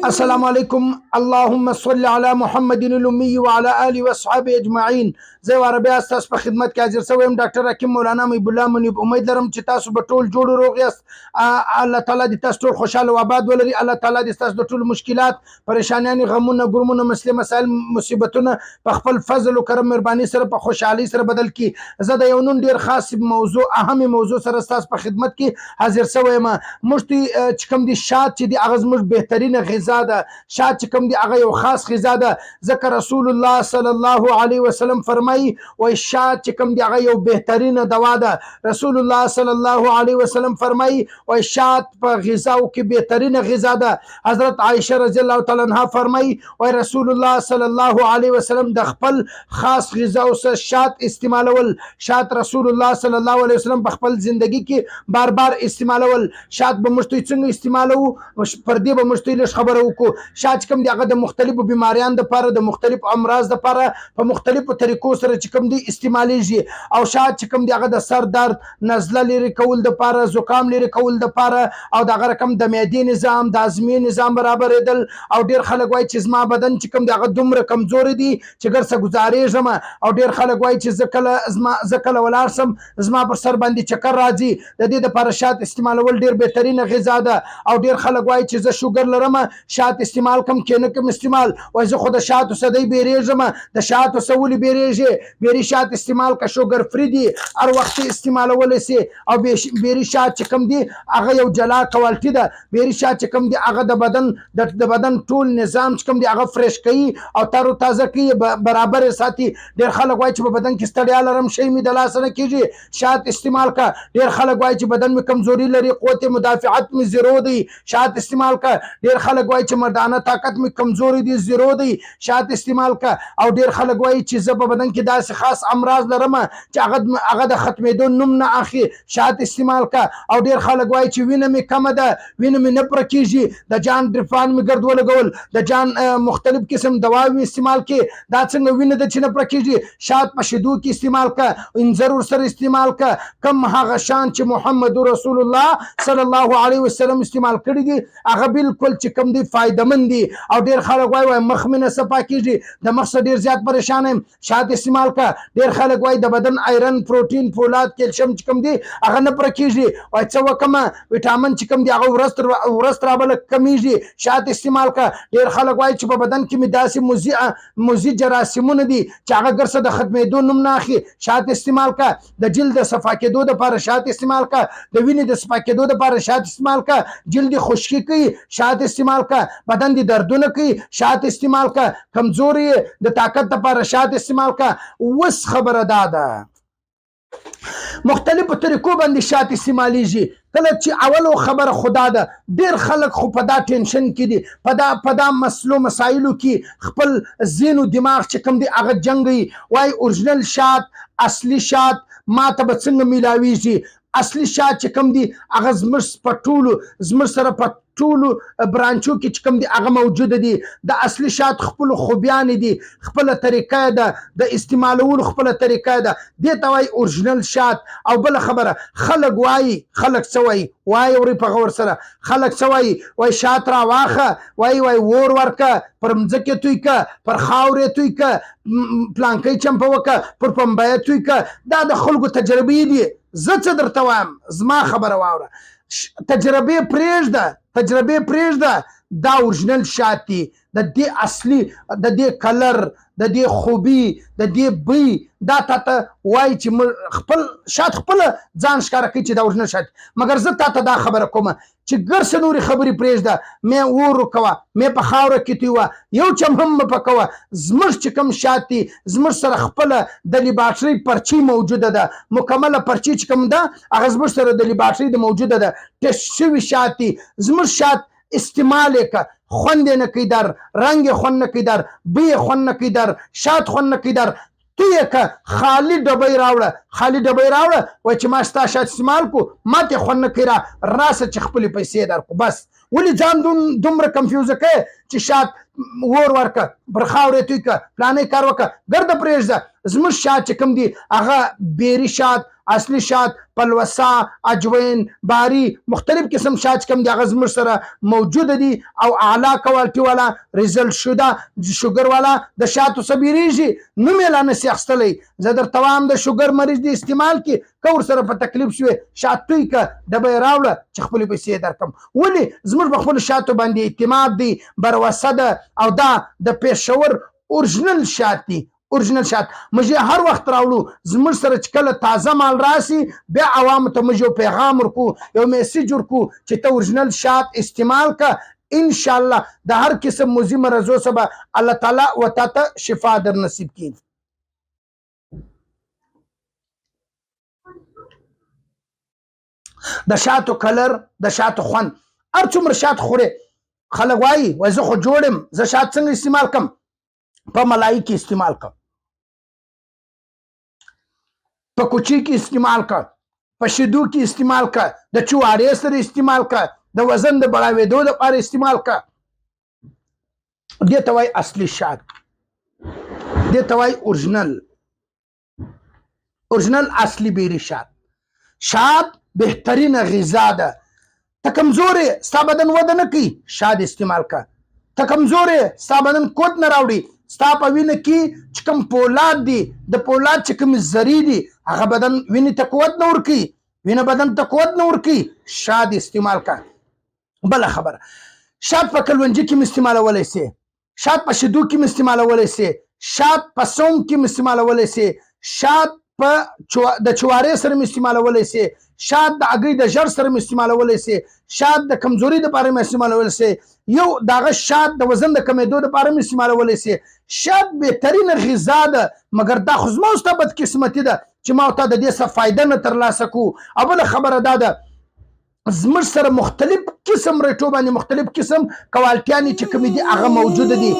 السلام علیکم. اللهم صل علی محمد الامی وعلى آله وصحبه اجمعین. زه عربی تاسو په خدمت کې حاضر شوم ډاکټر حکیم مولانا محب الله منیب. امید لرم چې تاسو به ټول جوړ روغ یاست. الله تعالی دې تاسو ټول خوشاله او آباد ولري. الله تعالی دې تاسو د ټول مشکلات، پریشانیان، غمونه، ګرمونه، مسائل، مصیبتونه په خپل فضل او کرم مهرباني سره په خوشحالي سره بدل کړي. زه د یو نن ډیر خاص موضوع، اهم موضوع سره تاسو په خدمت کې حاضر شوم. مشتي چې کوم دي شات چې دي هغه زموږ بهترینه غذا ده. شات چې کوم دي هغه یو خاص غذا ده، ځکه رسول الله صلی الله علیه وسلم فرمایي وای شات چې کوم دي هغه یو بهترینه دوا ده. رسول الله صلی الله علیه وسلم فرمایي وای شات په غذاو کې بهترینه غذا ده. حضرت عایشه رضی الله تعالی عنها فرمایي وای رسول الله صلی الله علیه وسلم د خپل خاص غذاو سره شات استعمالول. شات رسول الله صلی الله علیه وسلم په خپل زندگی کې بار بار استعمالول. شات به مشتي څنګه استعمالو، پر دې به مشتي لږ خبره وکړو. شات کوم دی هغه د مختلفو بیماریانو لپاره، د مختلفو امراض لپاره په مختلفو طریقو سره چې کوم دی استعمالیږي. او شات چې کوم دی هغه د سر درد، نزله لرې کول لپاره، زکام لرې کول لپاره، او دغه رقم د معدې نظام، د هضمي نظام برابرېدل. او ډیر خلک وایي چې زما بدن چې کوم دی هغه دومره کمزوري دي چې ګرڅه ګزارېږم. او ډیر خلک وایي چې زه کله ولاړ سم زما پر سر باندې چکر راځي. د دې لپاره شات استعمالول ډیر بهترینه غذا ده. او ډیر خلک وایي چې زه شوګر لرم، شات استعمال کم کې نه کم استعمال. وای زه خو د شاتو صدی بیریږم. د شاتو سولې بیریږي. بیری شات استعمال کا شوګر فری دی، هر وخت استعمالول سي. او بیری شات چې کم دی هغه یو جلا کوالټي ده. بیری شات چې کم دی هغه د بدن ټول نظام چې کم دی هغه فرش کوي او تر تازه کوي، برابر ساتي. ډیر خلک وای چې په بدن کې ستړیا لرم، شي می د لاس نه کیږي، شات استعمال کا. ډیر خلک وای چې بدن می کمزوري لري، قوت مدافعت می زیرو دی، شات استعمال کا. ډیر خلک وای چې مردانه طاقت می کمزوري دي، زیرو دی، شات استعمال کا. او ډیر خلک وای چې زه په بدن کې داسې خاص امراض لرم چې هغه د ختمېدو نوم نه اخلي، شات استعمال کا. او ډیر خلک وای چې وینه می کمه ده، وینه می نه پوره کیږي، د جان ډرفان می ګرد ولګول، د جان مختلف قسم دواوې استعمال کې، دا څنګه وینه د چې نه پوره کیږي، شات په شیدو کې استعمال کا، انځر سره استعمال کا. کم هغه شان چې محمد رسول الله صلی الله علیه وسلم استعمال کړی دي هغه بالکل چې کم دی فائدمند دي. او ډیر خلک وای مخ مې نه صفا کیږي، د مخ څخه ډیر زیات پریشان یم، شات استعمال کا. ډیر خلک وای د بدن آیرن، پروتین، فولاد، کیلشیم چې کم دی هغه نه پوره کیږي، وای څه وکمه ویټامین چې کم دی هغه ورځ تر بله کمیږي، شات استعمال کا. ډیر خلک وای چې په بدن کې مې داسې موزي جراثیمونه دي چې هغه ګرڅه د ختمېدو نوم نه اخلي، شات استعمال کا. د جلد د صفا کېدو لپاره شات استعمال کا، د وینې د صفا کېدو لپاره شات استعمال کا، جلد خشکي کوي، شات استعمال کا، بدن دي دردونه کوي، شات استعمال کا، کمزوري د طاقت لپاره شات استعمال کا. وس خبره ده مختلفو طریقو باندې شات استعمالیږي. کله چې اولو خبره خدا ده، ډیر خلک خو په دا ټینشن کې دي، په دا مسایلو کې خپل ذهن او دماغ چې کوم دی هغه جنګي. وای اورجنل شات، اصلي شات ما ته به څنګه میلاویږي؟ اصلي شات چې کوم دی هغه زموږ سره په ټولو برانچو کې چې کوم دی هغه موجوده دي. د اصلي شات خپل خوبیان دي، خپل طریقه ده د استعمالولو، خپل طریقه ده. دې ته وایي اورجنل شات. او بل خبره خلک څه وایي اوري په غور سره خلک څه وایي شات را واخه، وای ور ورکه، پر مځکه توی که، پر خاورې توی که، پلانکۍ چمپه وکه، پر پنبه توی که. دا د خلکو تجربې دي. زه څه درته وایم؟ زما خبره واوره. تجربې پرېږده. دا اورجنل شات دي، د دې اصلي، د دې کلر، د دې خوبي، د دې بوی، دا تاته وایي چې خپل شات خپل ځان ښکاره کوي چې دا اورجنل شات. مګر زه تاته دا خبره کوم چې ګرڅه نورې خبرې پرېږده، مې اور کوه، مې په خاوره کې تویوه، یو چم هم مه پکوه. زموږ چې کوم شات دي زموږ سره خپله د لیبارټرۍ پرچی موجوده ده، مکمله پرچی چې کوم ده هغه زموږ سره د لیبارټرۍ د موجوده ده، ټیسټ شوي شات دي. زموږ شات استعمال که خوند نه کوي در، رنگ خوند نه کوي در، بوی خوند نه کوي در، شات خوند نه کوي در. تو یې که خالی ډبۍ راوړه وای چې ما ستا شات استعمال کو، ما ته خوند نه کوي، راسه چې خپلې پیسې درکو. بس ولې ځان دومره کنفیوزه کوې چې شات ور ورکه، پر خاورې توی که، پلانې کار وکړه، ګرده پرېږده. زموږ شات چې کوم دي هغه بیري شات، اصلي شات، پلوسا، اجوین، باری، مختلف قسم شات کوم دي هغه زموږ سره موجود دي او اعلی کوالټي والا ریزلټ شوده شوګر والا د شاتو سبیریږي نو مې لا نسی اخستلی. زه درته وایم د شوګر مریض دی استعمال کې که ورسره په تکلیف شوې شات توی که ډبه یې راوړه چې خپلې پیسې درکړم. ولې زموږ په خپلو شاتو باندې اعتماد دی، بروسه ده او دا د پېښور اورجنل شات دي. اورجنل شات موږ هر وخت راوړو. زموږ سره چې کله تازه مال راسي بیا عوامو ته موږ یو پیغام ورکو، یو میسیج ورکو چې ته اورجنل شات استعمال که، ان شاء الله د هر قسم موزي مرضو څخه الله تعالی و تا ته شفا در نصیب کړي. د شاتو کلر، د شاتو خوند، هر څومره شات خوري خلک وایي وای زه خو جوړ یم، زه شات څنګه استعمال کم؟ په ملایي کې استعمال کړه، په کوچي کې استعمال کړه، په شیدو کې استعمال کړه، د چوارې سره استعمال کړه، د وزن د بړاوېدو لپاره استعمال کړه. دې ته وایي اصلي شات، دې ته وایي اورجنل اصلي بیري شات. شات بهترینه غذا ده. ته کمزورې ستا بدن وده نه کوي، شات استعمال کړه. ته کمزورې ستا بدن قوت نه راوړي، ستا په وینه کې چې کوم پولاد دي، د پولاد چې کوم زری دي هغه بدن وینې ته قوت نه ورکوي، وینه بدن ته قوت نه ورکوي، شات استعمال کړه. بله خبره، شات په کلونجي کې م استعمالولی سي، شات په شیدو کې م استعمالولی سي، شات په سوم کې م استعمالولی سي، شات په د چوارې سره م استعمالولی سي، شات د هګۍ د ژړ سره م استعمالولی سي، شات د کمزوري دپاره م استعمالولی سي، یو دغه شات د وزن د کمیدو دپاره م استعمالولی سي. شات بهترینه غذا ده، مګر دا خو زما او ستا بدقسمتي ده چې ما او تا د دې څه فایده نه ترلاسه کوو. او بله خبره دا ده زموږ سره مختلف قسم ریټو باندې مختلف قسم کوالټیانې چې کومې دي هغه موجوده دي.